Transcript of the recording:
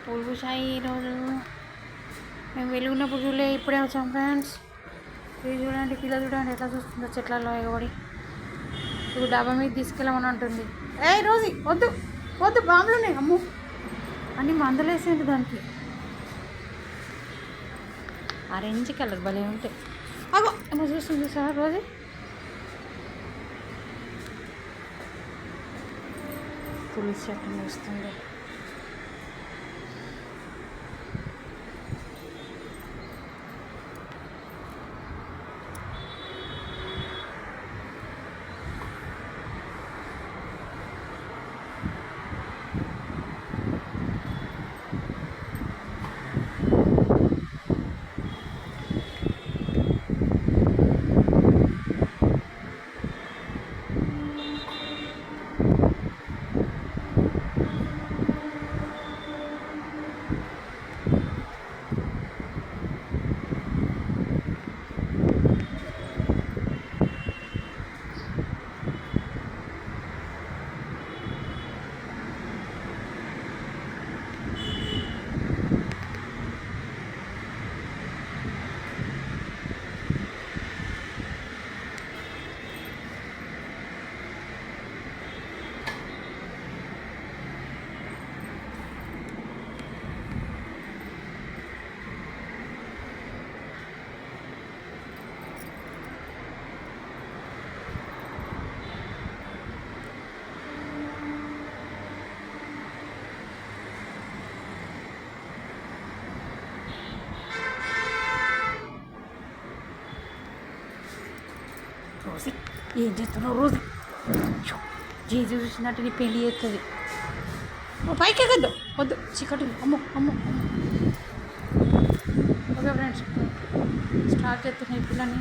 పూలు పూసాయి ఈరోజు. మేము వెలుగున్నప్పుడు చూడలే, ఇప్పుడే వచ్చాం ఫ్రెండ్స్. ఇది చూడండి, పిల్ల చూడండి ఎట్లా చూస్తుందో చెట్లలో ఎగబడి. ఇప్పుడు డాబా మీద తీసుకెళ్ళమని అంటుంది. రోజు వద్దు వద్దు, బాంబులు ఉన్నాయి అమ్ము అన్నీ మందులేసేది దానికి. ఆరెంజ్ కలర్ భలే ఉంటాయి. అగో ఏమో చూస్తుంది సార్ రోజు. పులుసు చెట్టు వస్తుంది. రోజు ఏం చేస్తున్నావు రోజు? జేజు చూసినట్టు నీ పెళ్ళి చేస్తుంది. పైకి ఎక్కద్దు, వద్దు చీకటి. అమ్మో అమ్మో. ఓకే ఫ్రెండ్స్, స్టార్ట్ చేస్తున్నాయి పిల్లని.